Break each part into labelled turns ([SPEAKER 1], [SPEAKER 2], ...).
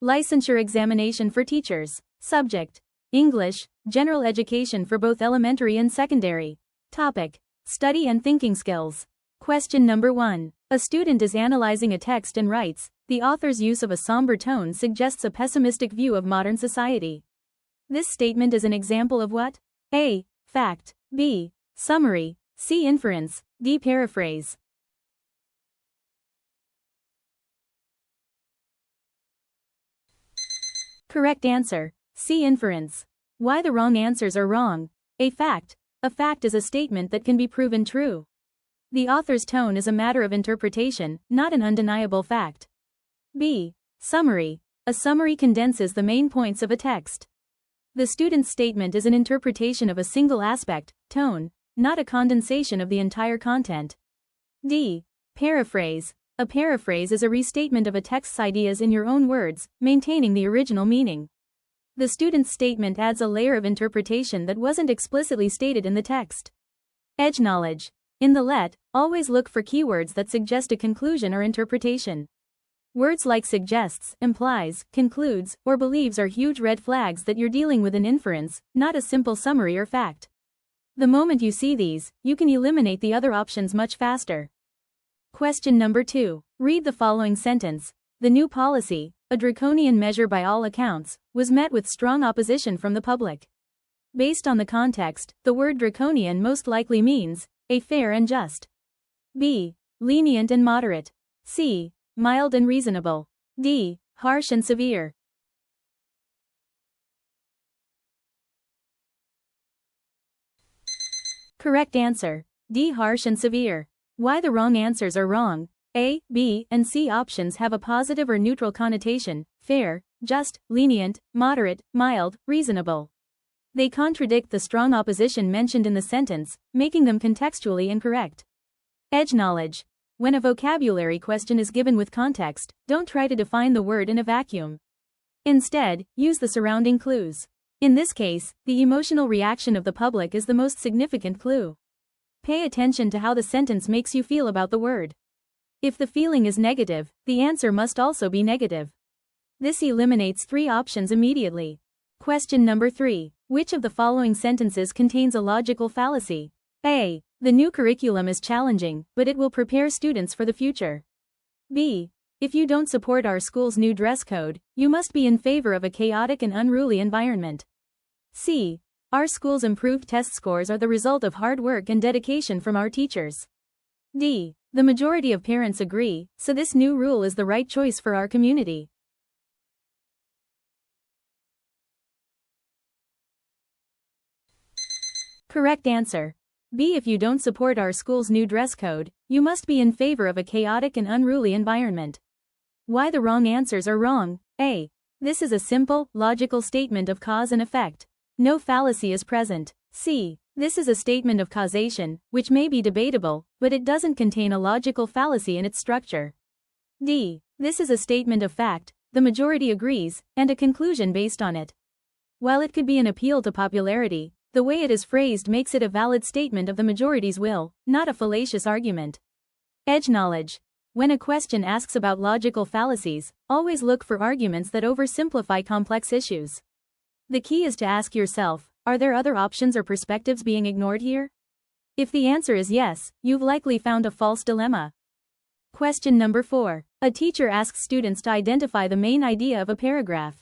[SPEAKER 1] Licensure Examination for Teachers. Subject: English, General Education for both elementary and secondary. Topic: Study and Thinking Skills. Question number 1. A student is analyzing a text and writes, "The author's use of a somber tone suggests a pessimistic view of modern society." This statement is an example of what? A. Fact. B. Summary. C. Inference. D. Paraphrase. Correct answer: C. Inference. Why the wrong answers are wrong. A. Fact. A fact is a statement that can be proven true. The author's tone is a matter of interpretation, not an undeniable fact. B. Summary. A summary condenses the main points of a text. The student's statement is an interpretation of a single aspect, tone, not a condensation of the entire content. D. Paraphrase. A paraphrase is a restatement of a text's ideas in your own words, maintaining the original meaning. The student's statement adds a layer of interpretation that wasn't explicitly stated in the text. Edge knowledge. In the LET, always look for keywords that suggest a conclusion or interpretation. Words like suggests, implies, concludes, or believes are huge red flags that you're dealing with an inference, not a simple summary or fact. The moment you see these, you can eliminate the other options much faster. Question number 2. Read the following sentence. The new policy, a draconian measure by all accounts, was met with strong opposition from the public. Based on the context, the word draconian most likely means A. Fair and just. B. Lenient and moderate. C. Mild and reasonable. D. Harsh and severe. Correct answer: D. Harsh and severe. Why the wrong answers are wrong. A, B, and C options have a positive or neutral connotation: fair, just, lenient, moderate, mild, reasonable. They contradict the strong opposition mentioned in the sentence, making them contextually incorrect. Edge knowledge. When a vocabulary question is given with context, don't try to define the word in a vacuum. Instead, use the surrounding clues. In this case, the emotional reaction of the public is the most significant clue. Pay attention to how the sentence makes you feel about the word. If the feeling is negative, the answer must also be negative. This eliminates 3 options immediately. Question number 3. Which of the following sentences contains a logical fallacy? A. The new curriculum is challenging, but it will prepare students for the future. B. If you don't support our school's new dress code, you must be in favor of a chaotic and unruly environment. C. Our school's improved test scores are the result of hard work and dedication from our teachers. D. The majority of parents agree, so this new rule is the right choice for our community. Correct answer: B. If you don't support our school's new dress code, you must be in favor of a chaotic and unruly environment. Why the wrong answers are wrong. A. This is a simple, logical statement of cause and effect. No fallacy is present. C. This is a statement of causation, which may be debatable, but it doesn't contain a logical fallacy in its structure. D. This is a statement of fact, the majority agrees, and a conclusion based on it. While it could be an appeal to popularity, the way it is phrased makes it a valid statement of the majority's will, not a fallacious argument. Edge knowledge. When a question asks about logical fallacies, always look for arguments that oversimplify complex issues. The key is to ask yourself, are there other options or perspectives being ignored here? If the answer is yes, you've likely found a false dilemma. Question number 4. A teacher asks students to identify the main idea of a paragraph.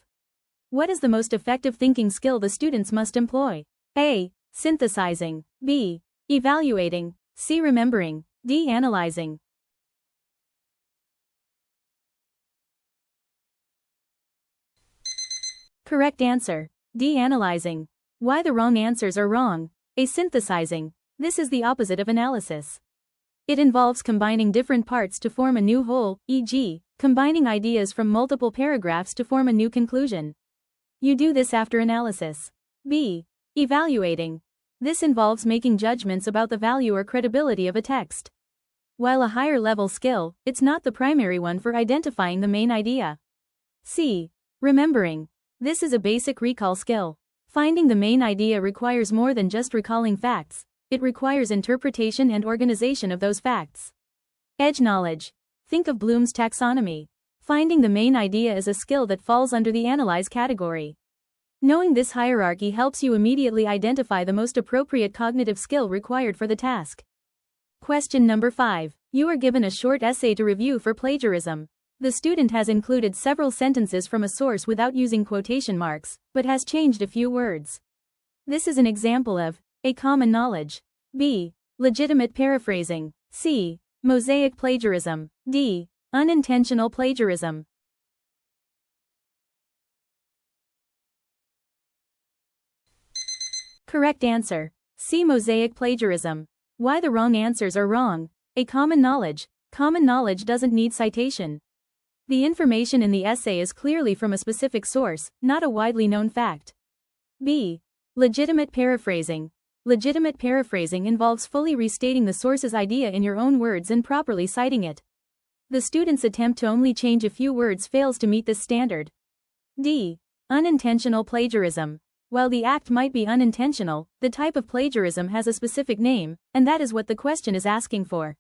[SPEAKER 1] What is the most effective thinking skill the students must employ? A. Synthesizing. B. Evaluating. C. Remembering. D. Analyzing. Correct answer: D. Analyzing. Why the wrong answers are wrong. A. Synthesizing. This is the opposite of analysis. It involves combining different parts to form a new whole, e.g., combining ideas from multiple paragraphs to form a new conclusion. You do this after analysis. B. Evaluating. This involves making judgments about the value or credibility of a text. While a higher-level skill, it's not the primary one for identifying the main idea. C. Remembering. This is a basic recall skill. Finding the main idea requires more than just recalling facts. It requires interpretation and organization of those facts. Edge knowledge. Think of Bloom's taxonomy. Finding the main idea is a skill that falls under the analyze category. Knowing this hierarchy helps you immediately identify the most appropriate cognitive skill required for the task. Question number 5. You are given a short essay to review for plagiarism. The student has included several sentences from a source without using quotation marks, but has changed a few words. This is an example of a common knowledge. B. Legitimate paraphrasing. C. Mosaic plagiarism. D. Unintentional plagiarism. Correct answer. C. Mosaic plagiarism. Why the wrong answers are wrong. A common knowledge. Common knowledge doesn't need citation. The information in the essay is clearly from a specific source, not a widely known fact. B. Legitimate paraphrasing. Legitimate paraphrasing involves fully restating the source's idea in your own words and properly citing it. The student's attempt to only change a few words fails to meet this standard. D. Unintentional plagiarism. While the act might be unintentional, the type of plagiarism has a specific name, and that is what the question is asking for.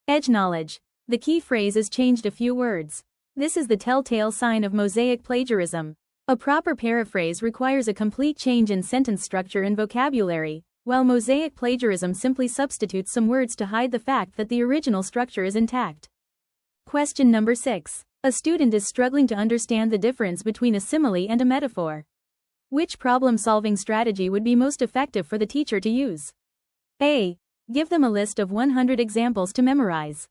[SPEAKER 1] Edge knowledge. The key phrase is changed a few words. This is the telltale sign of mosaic plagiarism. A proper paraphrase requires a complete change in sentence structure and vocabulary, while mosaic plagiarism simply substitutes some words to hide the fact that the original structure is intact. Question number 6. A student is struggling to understand the difference between a simile and a metaphor. Which problem-solving strategy would be most effective for the teacher to use? A. Give them a list of 100 examples to memorize.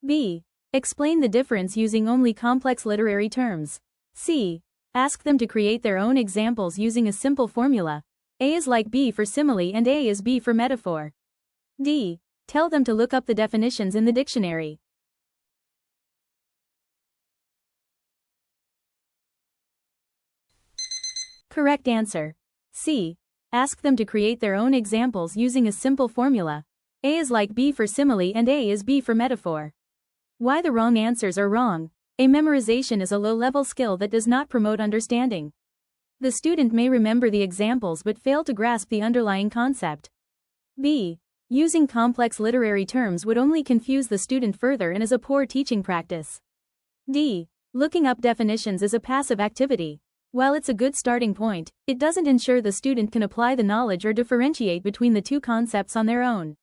[SPEAKER 1] B. Explain the difference using only complex literary terms. C. Ask them to create their own examples using a simple formula. A is like B for simile and A is B for metaphor. D. Tell them to look up the definitions in the dictionary. Correct answer. C. Ask them to create their own examples using a simple formula. A is like B for simile and A is B for metaphor. Why the wrong answers are wrong. A memorization is a low-level skill that does not promote understanding. The student may remember the examples but fail to grasp the underlying concept. B. Using complex literary terms would only confuse the student further and is a poor teaching practice. D. Looking up definitions is a passive activity. While it's a good starting point, it doesn't ensure the student can apply the knowledge or differentiate between the two concepts on their own.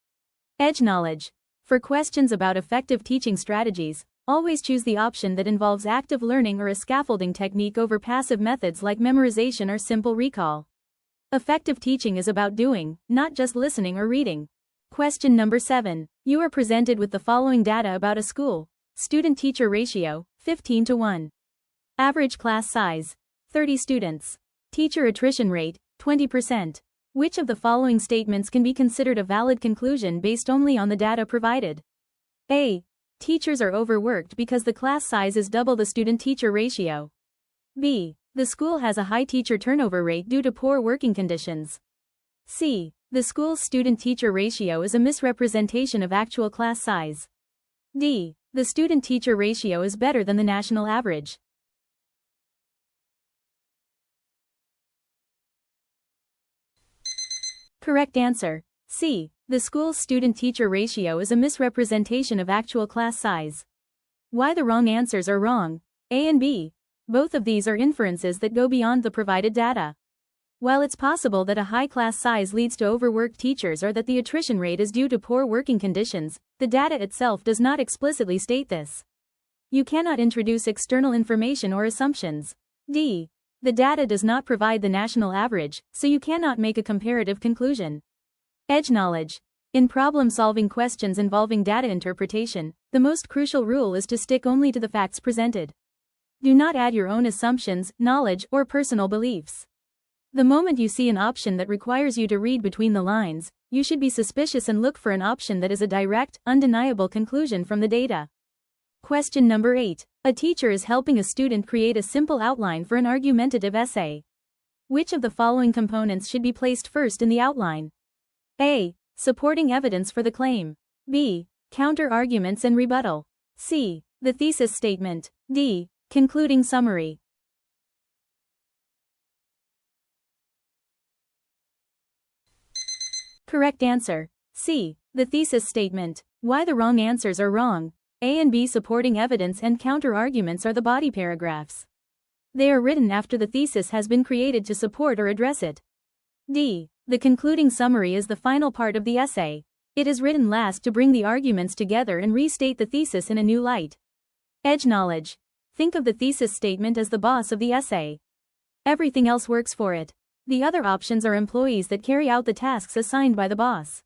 [SPEAKER 1] Edge knowledge. For questions about effective teaching strategies, always choose the option that involves active learning or a scaffolding technique over passive methods like memorization or simple recall. Effective teaching is about doing, not just listening or reading. Question number 7. You are presented with the following data about a school. Student-teacher ratio, 15:1. Average class size, 30 students. Teacher attrition rate, 20%. Which of the following statements can be considered a valid conclusion based only on the data provided? A. Teachers are overworked because the class size is double the student-teacher ratio. B. The school has a high teacher turnover rate due to poor working conditions. C. The school's student-teacher ratio is a misrepresentation of actual class size. D. The student-teacher ratio is better than the national average. Correct answer. C. The school's student-teacher ratio is a misrepresentation of actual class size. Why the wrong answers are wrong. A and B. Both of these are inferences that go beyond the provided data. While it's possible that a high class size leads to overworked teachers or that the attrition rate is due to poor working conditions, the data itself does not explicitly state this. You cannot introduce external information or assumptions. D. The data does not provide the national average, so you cannot make a comparative conclusion. Edge knowledge. In problem-solving questions involving data interpretation, the most crucial rule is to stick only to the facts presented. Do not add your own assumptions, knowledge, or personal beliefs. The moment you see an option that requires you to read between the lines, you should be suspicious and look for an option that is a direct, undeniable conclusion from the data. Question number 8. A teacher is helping a student create a simple outline for an argumentative essay. Which of the following components should be placed first in the outline? A. Supporting evidence for the claim. B. Counter-arguments and rebuttal. C. The thesis statement. D. Concluding summary. Correct answer. C. The thesis statement. Why the wrong answers are wrong. A and B supporting evidence and counter-arguments are the body paragraphs. They are written after the thesis has been created to support or address it. D. The concluding summary is the final part of the essay. It is written last to bring the arguments together and restate the thesis in a new light. Edge knowledge. Think of the thesis statement as the boss of the essay. Everything else works for it. The other options are employees that carry out the tasks assigned by the boss.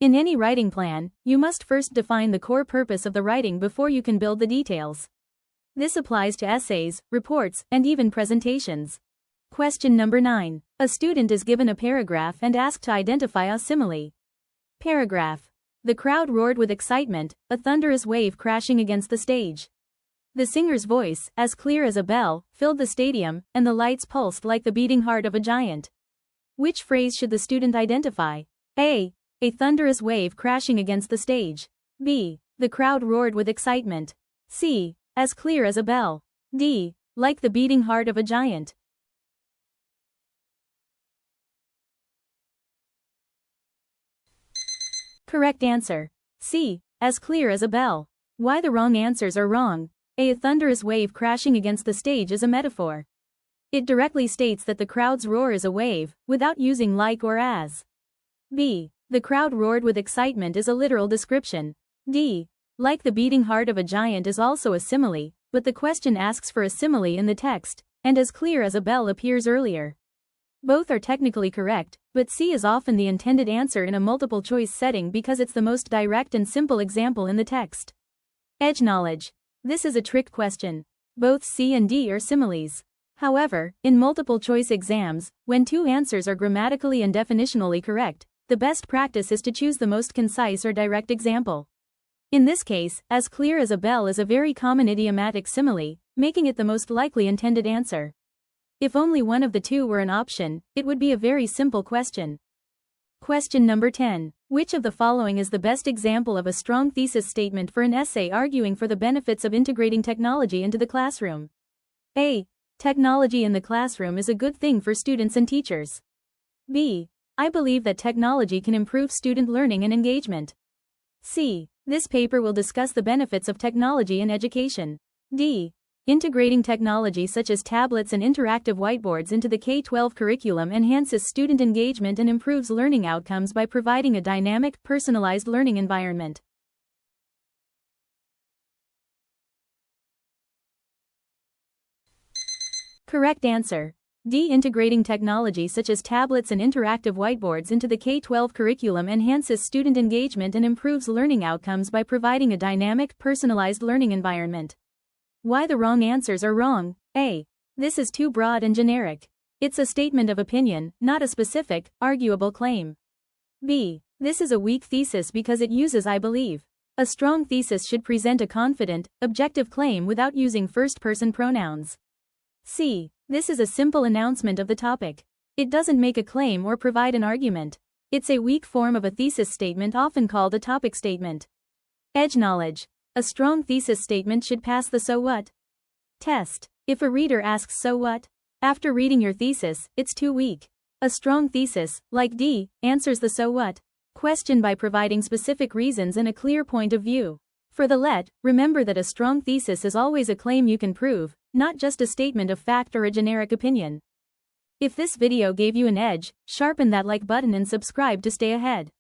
[SPEAKER 1] In any writing plan, you must first define the core purpose of the writing before you can build the details. This applies to essays, reports, and even presentations. Question number 9. A student is given a paragraph and asked to identify a simile. Paragraph. The crowd roared with excitement, a thunderous wave crashing against the stage. The singer's voice, as clear as a bell, filled the stadium, and the lights pulsed like the beating heart of a giant. Which phrase should the student identify? A. A thunderous wave crashing against the stage. B. The crowd roared with excitement. C. As clear as a bell. D. Like the beating heart of a giant. Correct answer. C. As clear as a bell. Why the wrong answers are wrong. A thunderous wave crashing against the stage is a metaphor. It directly states that the crowd's roar is a wave, without using like or as. B. The crowd roared with excitement is a literal description. D. Like the beating heart of a giant is also a simile, but the question asks for a simile in the text, and as clear as a bell appears earlier. Both are technically correct, but C is often the intended answer in a multiple-choice setting because it's the most direct and simple example in the text. Edge knowledge. This is a trick question. Both C and D are similes. However, in multiple-choice exams, when two answers are grammatically and definitionally correct, the best practice is to choose the most concise or direct example. In this case, as clear as a bell is a very common idiomatic simile, making it the most likely intended answer. If only one of the two were an option, it would be a very simple question. Question number 10. Which of the following is the best example of a strong thesis statement for an essay arguing for the benefits of integrating technology into the classroom? A. Technology in the classroom is a good thing for students and teachers. B. I believe that technology can improve student learning and engagement. C. This paper will discuss the benefits of technology in education. D. Integrating technology such as tablets and interactive whiteboards into the K-12 curriculum enhances student engagement and improves learning outcomes by providing a dynamic, personalized learning environment. Correct answer. D. Integrating technology such as tablets and interactive whiteboards into the K-12 curriculum enhances student engagement and improves learning outcomes by providing a dynamic, personalized learning environment. Why the wrong answers are wrong. A. This is too broad and generic. It's a statement of opinion, not a specific, arguable claim. B. This is a weak thesis because it uses I believe. A strong thesis should present a confident, objective claim without using first-person pronouns. C. This is a simple announcement of the topic. It doesn't make a claim or provide an argument. It's a weak form of a thesis statement often called a topic statement. Edge knowledge. A strong thesis statement should pass the so what test. If a reader asks so what after reading your thesis, it's too weak. A strong thesis, like D, answers the so what question by providing specific reasons and a clear point of view. For the let, remember that a strong thesis is always a claim you can prove, not just a statement of fact or a generic opinion. If this video gave you an edge, sharpen that like button and subscribe to stay ahead.